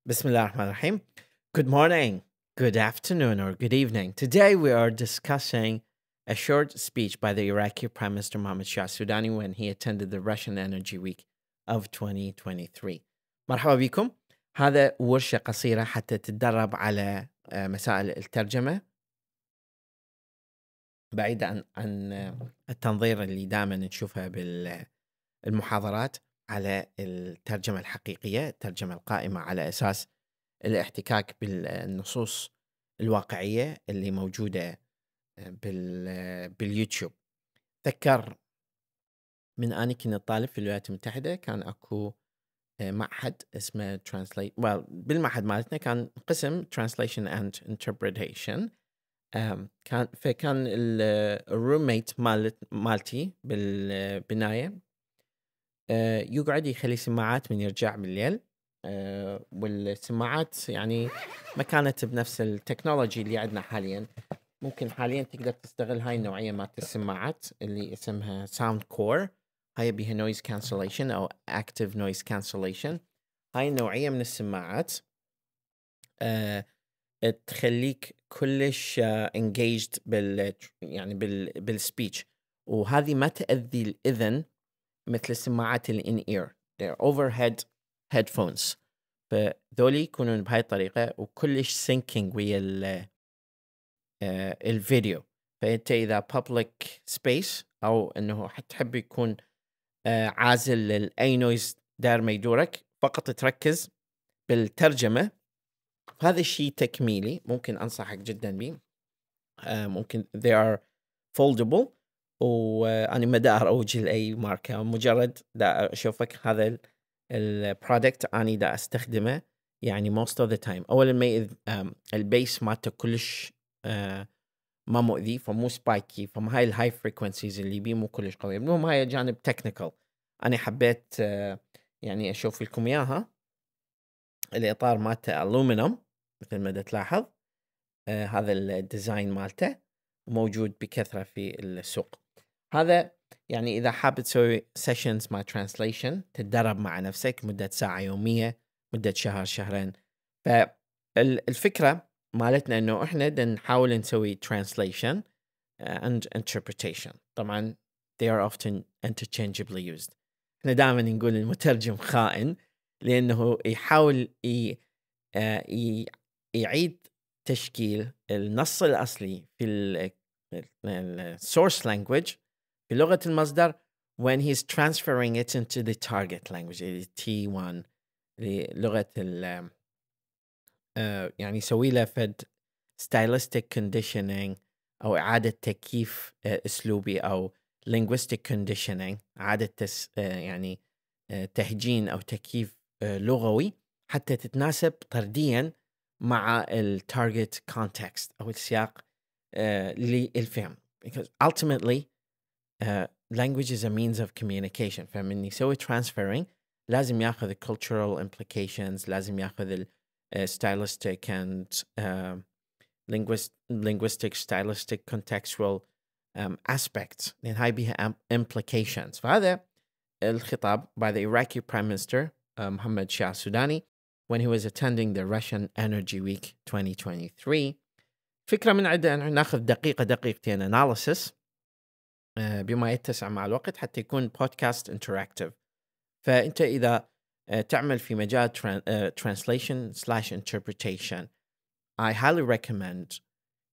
Bismillahirrahmanirrahim. Good morning, good afternoon, or good evening. Today we are discussing a short speech by the Iraqi Prime Minister Mohammad Shah Sudani when he attended the Russian Energy Week of 2023. مرحبا بكم. هذا ورشة قصيرة حتى تتدرب على مسائل الترجمة بعيدا عن التنظير اللي دائما نشوفها بالمحاضرات على الترجمة الحقيقية، الترجمة القائمة على أساس الاحتكاك بالنصوص الواقعية اللي موجودة باليوتيوب. تذكر من أنا كنت طالب في الولايات المتحدة كان أكو معهد اسمه بالمعهد مالتنا كان قسم Translation and Interpretation. فكان الروميت مالتي بالبناية يقعد يخلي سماعات من يرجع بالليل، والسماعات يعني ما كانت بنفس التكنولوجي اللي عندنا حاليا. ممكن حاليا تقدر تستغل هاي النوعية مالت السماعات اللي اسمها ساوند كور، هاي بيها نويز كانسليشن أو اكتيف نويز كانسليشن. هاي النوعية من السماعات تخليك كلش engaged بالسبيتش، وهذه ما تأذي الإذن مثل السماعات الان اير. they're overhead headphones، فذولي يكونون بهاي الطريقة وكلش سينكينج ويا الفيديو. فأنت إذا public space أو أنه تحب يكون عازل لأي نويز دار ما يدورك، فقط تركز بالترجمة. هذا الشيء تكميلي ممكن أنصحك جدا به. ممكن they are foldable، وأنا ما دا أروج لأي ماركة، مجرد دا أشوفك هذا البرودكت أنا دا أستخدمه يعني most of the time. أولا ما البيس مالته كلش ما مؤذي، فمو سبايكي، فما هاي الهاي فريكونسيز اللي بيه مو كلش قوية. المهم هاي جانب تكنيكال أنا حبيت يعني أشوف لكم إياها. الإطار مالته ألومنيوم مثل ما تلاحظ، هذا الديزاين مالته موجود بكثرة في السوق. هذا يعني إذا حاب تسوي سيشنز مع ترانسليشن تتدرب مع نفسك مدة ساعة يومية، مدة شهر شهرين. فالفكرة مالتنا إنه إحنا نحاول نسوي translation and interpretation. طبعا they are often interchangeably used. إحنا دائما نقول المترجم خائن لأنه يحاول يعيد تشكيل النص الأصلي في source language بلغة المصدر when he's transferring it into the target language T1 للغة يعني يسوي له فد stylistic conditioning أو إعادة تكييف أسلوبي أو linguistic conditioning، إعادة يعني تهجين أو تكييف لغوي حتى تتناسب طرديا مع التارجت context أو السياق للفهم. because ultimately language is a means of communication. فمن يسوي transferring لازم ياخذ cultural implications، لازم ياخذ stylistic and linguistic stylistic contextual aspects، لأن هاي بيها implications. فهذا الخطاب by the Iraqi Prime Minister Mohammad Shah Sudani when he was attending the Russian Energy Week 2023. فكرة من عدة أن ناخذ دقيقتين analysis بما يتسع مع الوقت حتى يكون podcast interactive. فأنت إذا تعمل في مجال translation/interpretation I highly recommend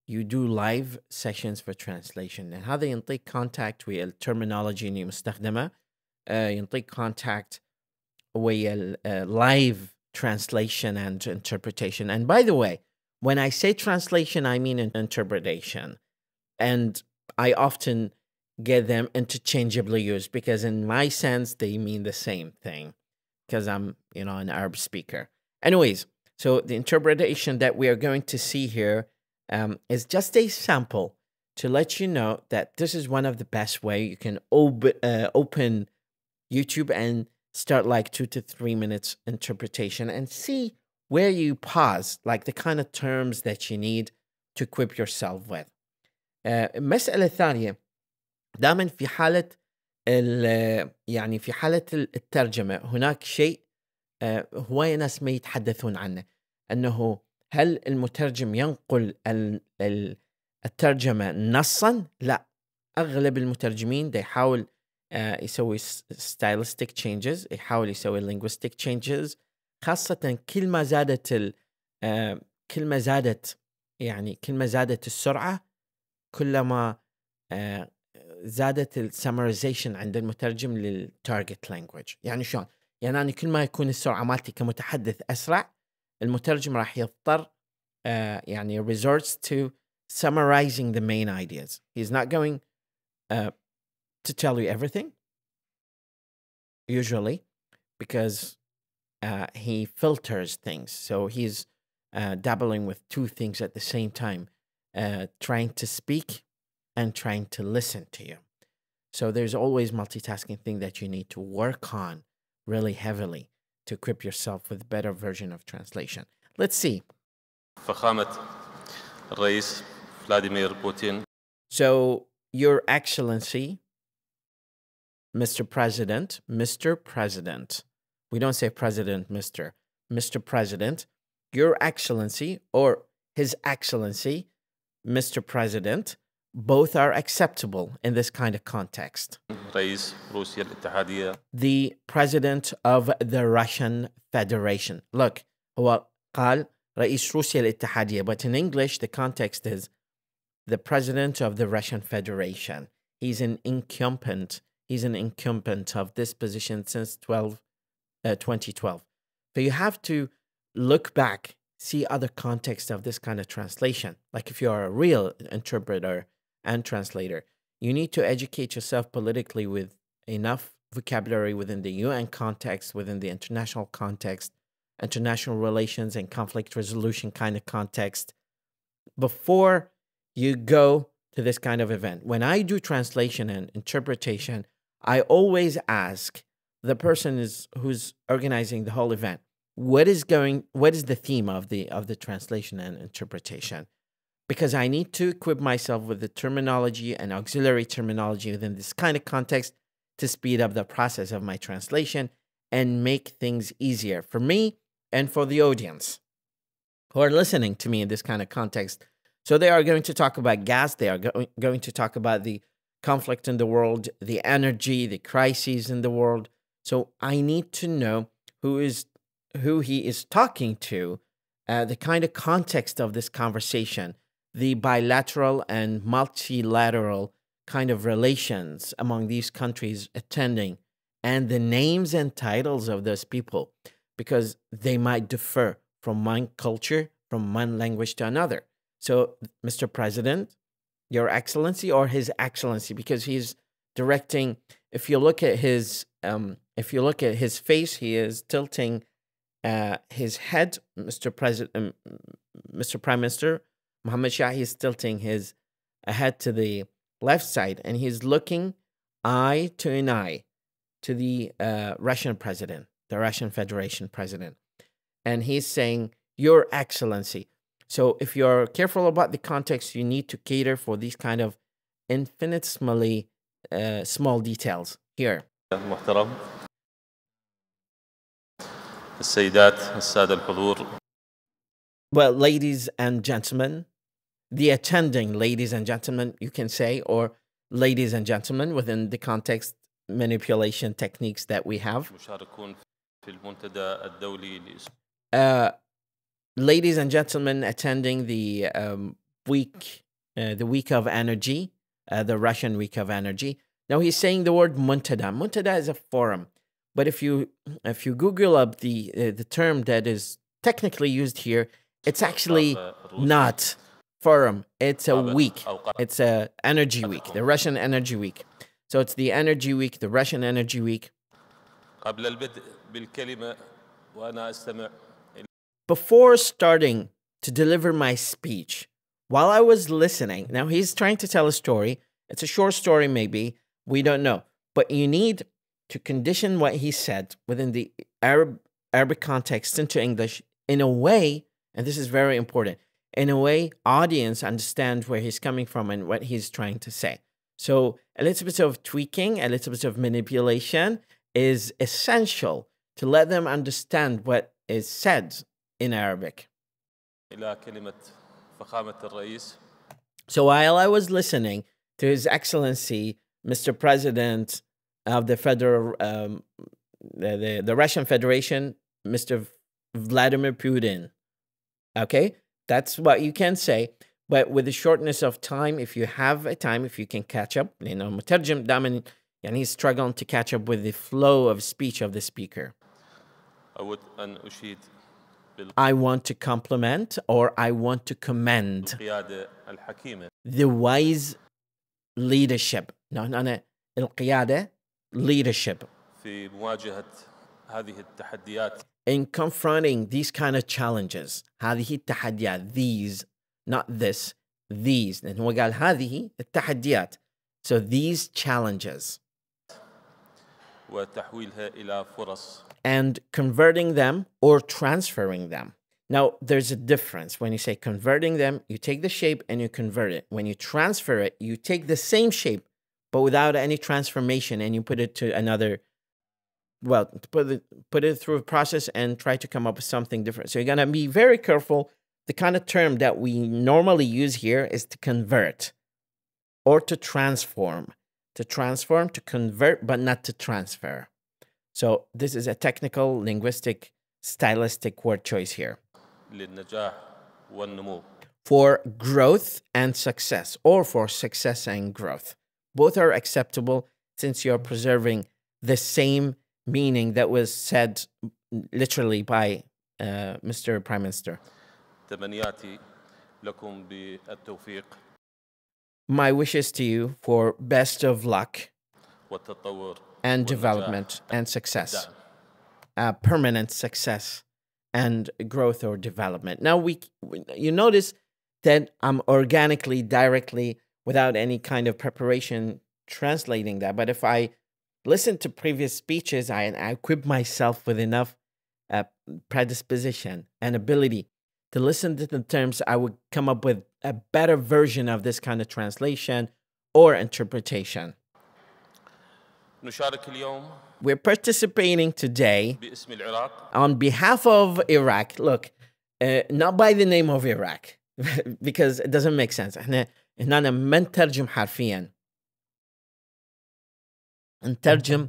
you do live sessions for translation، لأن هذا ينطيك contact ويا الترمينولوجي اللي مستخدمة، ينطيك contact ويا live translation and interpretation. And by the way, when I say translation, I mean interpretation. And I often get them interchangeably used because in my sense, they mean the same thing because I'm, an Arab speaker. Anyways, so the interpretation that we are going to see here is just a sample to let you know that this is one of the best way you can open YouTube and start like 2 to 3 minutes interpretation and see where you pause, like the kind of terms that you need to equip yourself with. المسألة الثانية دائما في حالة يعني في حالة الترجمة هناك شيء هواية ناس ما يتحدثون عنه، أنه هل المترجم ينقل الترجمة نصا؟ لا، أغلب المترجمين دا يحاول يسوي stylistic changes، يحاول يسوي linguistic changes، خاصة كل ما زادت كل ما زادت يعني كل ما زادت السرعة كلما زادت السمرايزيشن عند المترجم للتارجت لانجويج. يعني شلون؟ يعني أنا كل ما يكون السرعة مالتي كمتحدث أسرع، المترجم راح يضطر يعني resorts to summarizing the main ideas. He's not going to tell you everything, usually, because he filters things. So he's dabbling with two things at the same time, trying to speak and trying to listen to you. So there's always multitasking thing that you need to work on really heavily to equip yourself with a better version of translation. Let's see. فخامة الرئيس فلاديمير بوتين. So, Your Excellency, Mr. President, we don't say President, Mr. President, Your Excellency, or His Excellency, Mr. President, both are acceptable in this kind of context. رئيس روسيا الاتحادية. The President of the Russian Federation. Look, هو قال رئيس روسيا الاتحادية, but in English the context is the President of the Russian Federation. He's an incumbent of this position since 2012. So you have to look back, see other context of this kind of translation. Like if you're a real interpreter and translator, you need to educate yourself politically with enough vocabulary within the UN context, within the international context, international relations and conflict resolution kind of context, before you go to this kind of event. When I do translation and interpretation, I always ask the person who's organizing the whole event, what is the theme of the translation and interpretation? Because I need to equip myself with the terminology and auxiliary terminology within this kind of context to speed up the process of my translation and make things easier for me and for the audience who are listening to me in this kind of context. So they are going to talk about gas. They are going to talk about the conflict in the world, the energy, the crises in the world. So I need to know who he is talking to, the kind of context of this conversation, the bilateral and multilateral kind of relations among these countries attending, and the names and titles of those people, because they might differ from one culture, from one language to another. So, Mr. President, Your Excellency, or His Excellency, because he's directing. If you look at his face, he is tilting his head. Mr. Prime Minister Mohammed Shah, he's tilting his head to the left side, and he's looking eye to an eye to the Russian president, the Russian Federation president, and he's saying, Your Excellency. So if you're careful about the context, you need to cater for these kind of infinitesimally small details here. محترم السيدات السادة الحضور. Well, ladies and gentlemen, the attending ladies and gentlemen, you can say, or ladies and gentlemen within the context manipulation techniques that we have. مشاركون في المنتدى الدولي Ladies and gentlemen attending the week of energy, the Russian week of energy. Now he's saying the word muntada. Muntada is a forum, but if you Google up the term that is technically used here, it's actually not forum. It's a week. It's a energy week, the Russian energy week. So it's the energy week, the Russian energy week. قبل البدء بالكلمة وأنا أستمع. Before starting to deliver my speech, while I was listening, now he's trying to tell a story. It's a short story, maybe. We don't know. But you need to condition what he said within the Arabic context into English in a way, and this is very important, in a way audience understands where he's coming from and what he's trying to say. So a little bit of tweaking, a little bit of manipulation is essential to let them understand what is said in Arabic. إلى كلمة فخامة الرئيس. So while I was listening to His Excellency, Mr. President of the Federal, the Russian Federation, Mr. Vladimir Putin. Okay, that's what you can say. But with the shortness of time, if you have a time, if you can catch up, لأنه المترجم دائما يعني he's struggling to catch up with the flow of speech of the speaker. أود أن أشيد I want to compliment or I want to commend بالقيادة الحكيمة the wise leadership. No, القيادة leadership في مواجهة هذه التحديات. In confronting these kind of challenges. هذه التحديات. These, not this, these. لأن هو قال هذه التحديات. So these challenges. وتحويلها إلى فرص. And converting them or transferring them. Now, there's a difference. When you say converting them, you take the shape and you convert it. When you transfer it, you take the same shape, but without any transformation, and you put it to another, well, put it through a process and try to come up with something different. So you're going to be very careful. The kind of term that we normally use here is to convert or to transform. To transform, to convert, but not to transfer. So this is a technical, linguistic, stylistic word choice here. للنجاح والنمو. For growth and success, or for success and growth. Both are acceptable since you're preserving the same meaning that was said literally by Mr. Prime Minister. تمنياتي لكم بالتوفيق. My wishes to you for best of luck والتطور and والنجاح. development and success. Permanent success and growth or development. Now, you notice that I'm organically, directly, without any kind of preparation, translating that. But if I listen to previous speeches, I equip myself with enough predisposition and ability to listen to the terms, I would come up with a better version of this kind of translation or interpretation. نشارك اليوم We're participating today باسم العراق on behalf of Iraq. Look, not by the name of Iraq, because it doesn't make sense. احنا هنا ما نترجم حرفيا. نترجم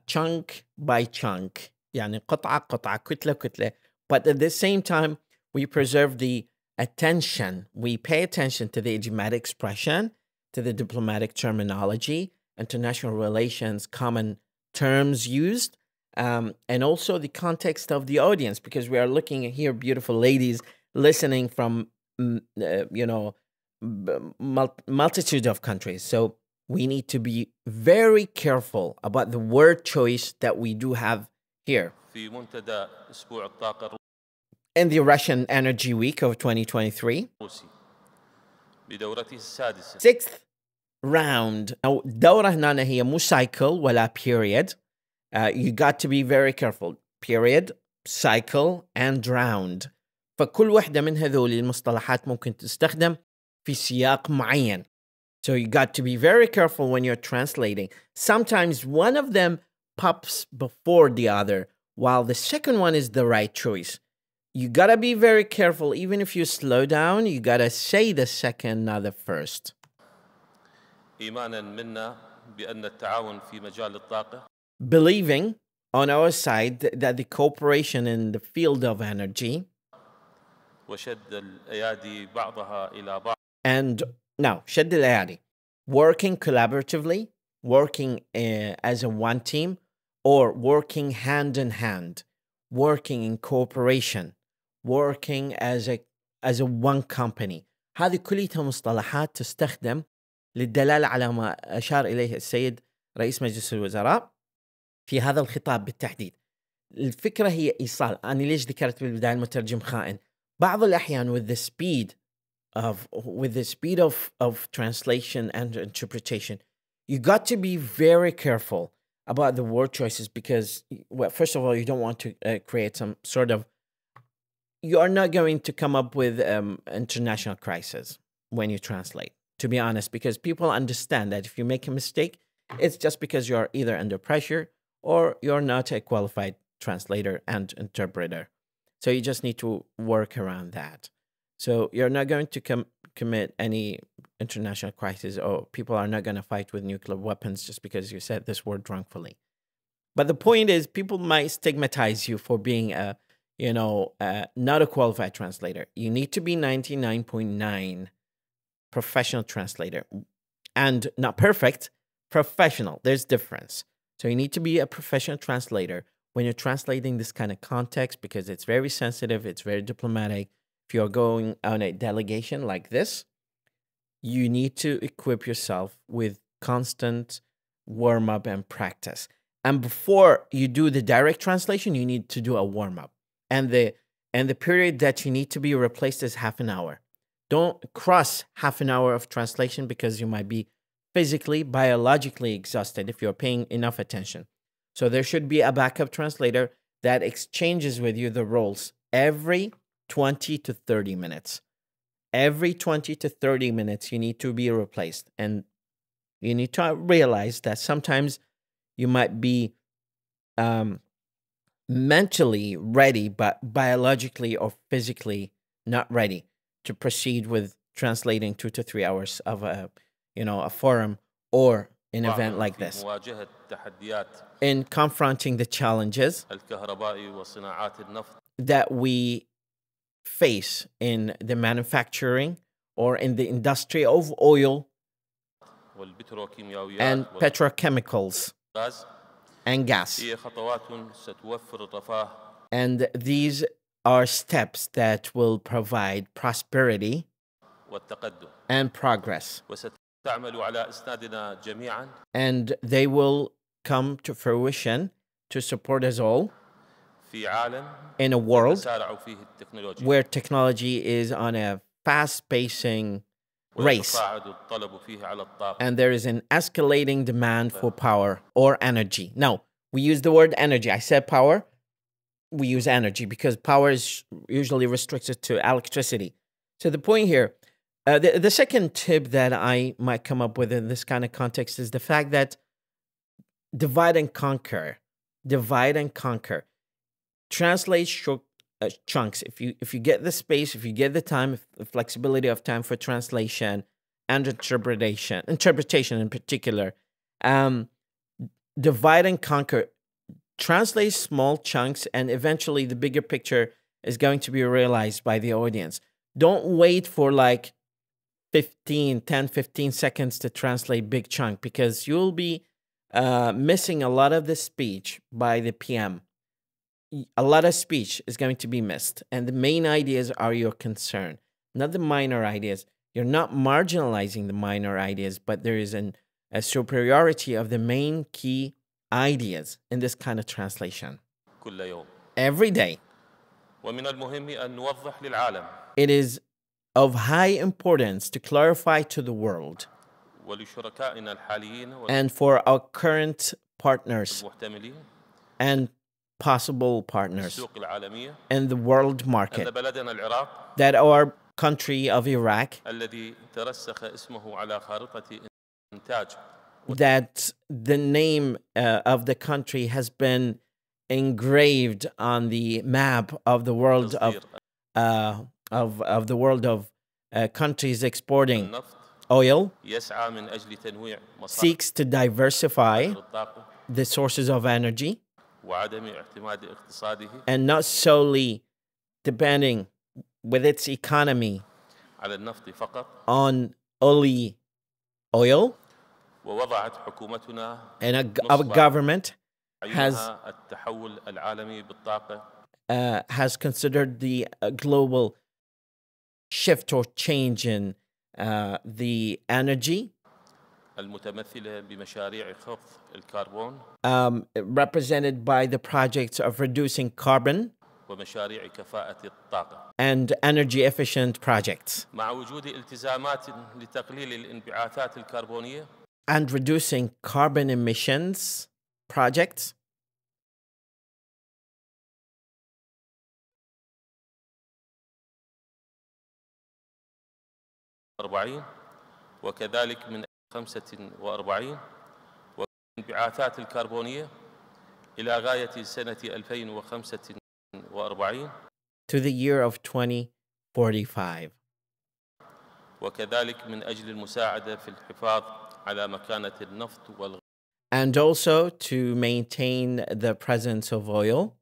chunk by chunk. يعني قطعة قطعة كتلة كتلة. But at the same time, we preserve the attention. We pay attention to the idiomatic expression, to the diplomatic terminology, international relations, common terms used, and also the context of the audience, because we are looking at here beautiful ladies listening from, multitude of countries. So we need to be very careful about the word choice that we do have here. في منتدى أسبوع الطاقة In the Russian Energy Week of 2023, الروسي بدورته السادسة. 6th round. أو دورة هنا هي مو cycle ولا period. You got to be very careful. Period, cycle, and round. فكل واحدة من هذول المصطلحات ممكن تستخدم في سياق معين. So you got to be very careful when you're translating. Sometimes one of them pops before the other, while the second one is the right choice. You gotta be very careful. Even if you slow down, you gotta say the second, not the first. إيمانا منا بأن التعاون في مجال الطاقة Believing on our side that the cooperation in the field of energy وشد الأيادي بعضها إلى بعض and now شد الأيادي, working collaboratively, working as a one team, or working hand in hand, working in cooperation, working as a one company. هذه كلها مصطلحات تستخدم للدلالة على ما أشار إليه السيد رئيس مجلس الوزراء في هذا الخطاب بالتحديد. الفكرة هي إيصال. أنا ليش ذكرت بالبداية المترجم خائن؟ بعض الأحيان with the speed of translation and interpretation, you got to be very careful about the word choices, because, well, first of all, you don't want to create some sort of, you are not going to come up with international crisis when you translate, to be honest, because people understand that if you make a mistake, it's just because you're either under pressure or you're not a qualified translator and interpreter. So you just need to work around that. So you're not going to commit any international crisis, or people are not going to fight with nuclear weapons just because you said this word wrongfully. But the point is, people might stigmatize you for being not a qualified translator. You need to be 99.9 professional translator, and not perfect, professional. There's difference. So you need to be a professional translator when you're translating this kind of context, because it's very sensitive, it's very diplomatic. If you're going on a delegation like this, you need to equip yourself with constant warm-up and practice. And before you do the direct translation, you need to do a warm-up. And the period that you need to be replaced is half an hour. Don't cross half an hour of translation, because you might be physically, biologically exhausted if you're paying enough attention. So there should be a backup translator that exchanges with you the roles every 20 to 30 minutes. Every 20 to 30 minutes, you need to be replaced. And you need to realize that sometimes you might be mentally ready, but biologically or physically not ready to proceed with translating 2 to 3 hours of a forum or an event like this. In confronting the challenges that we face in the manufacturing or in the industry of oil and petrochemicals and gas. And these are steps that will provide prosperity and progress. And they will come to fruition to support us all in a world where technology is on a fast-pacing race, and there is an escalating demand for power or energy. Now, we use the word energy. I said power. We use energy because power is usually restricted to electricity. So the point here, the second tip that I might come up with in this kind of context is the fact that divide and conquer. Translate short chunks. If you get the space, if you get the time, the flexibility of time for translation and interpretation in particular, divide and conquer. Translate small chunks, and eventually the bigger picture is going to be realized by the audience. Don't wait for like 10, 15 seconds to translate big chunk, because you'll be missing a lot of the speech by the PM. A lot of speech is going to be missed, and the main ideas are your concern, not the minor ideas. You're not marginalizing the minor ideas, but there is a superiority of the main key ideas in this kind of translation. Every day. It is of high importance to clarify to the world and for our current partners and possible partners in the world market that our country of Iraq, that the name of the country has been engraved on the map of the world of the world of countries exporting oil, seeks to diversify the sources of energy and not solely depending with its economy on only oil. And our government has considered the global shift or change in the energy, represented by the projects of reducing carbon and energy efficient projects, and reducing carbon emissions projects. وكذلك من 45 والانبعاثات الكربونية إلى غاية سنة 2045 to the year of 2045. وكذلك من أجل المساعدة في الحفاظ على مكانة النفط والغاز And also to maintain the presence of oil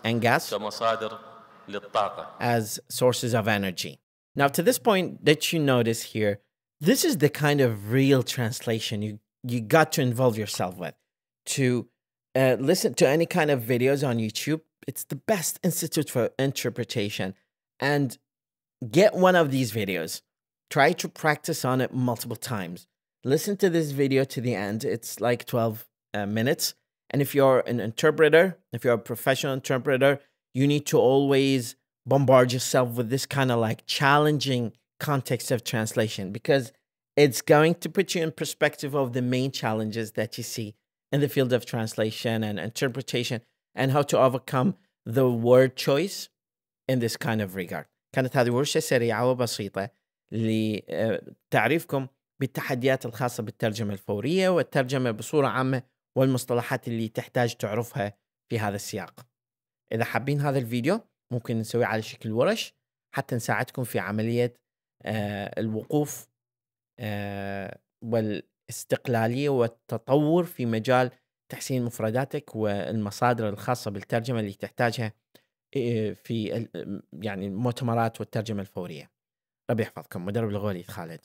and gas كمصادر للطاقة. as sources of energy. Now, to this point that you notice here, this is the kind of real translation you got to involve yourself with. To listen to any kind of videos on YouTube, it's the best institute for interpretation. And get one of these videos. Try to practice on it multiple times. Listen to this video to the end. It's like 12 minutes. And if you're an interpreter, if you're a professional interpreter, you need to always bombard yourself with this kind of like challenging context of translation, because it's going to put you in perspective of the main challenges that you see in the field of translation and interpretation, and how to overcome the word choice in this kind of regard. كانت هذه ورشة سريعة وبسيطة لتعريفكم بالتحديات الخاصة بالترجمة الفورية والترجمة بصورة عامة والمصطلحات اللي تحتاج تعرفها في هذا السياق. إذا حابين هذا الفيديو ممكن نسويه على شكل ورش حتى نساعدكم في عملية الوقوف والاستقلالية والتطور في مجال تحسين مفرداتك والمصادر الخاصة بالترجمة اللي تحتاجها في يعني المؤتمرات والترجمة الفورية. ربي يحفظكم. مدرب الوليد خالد.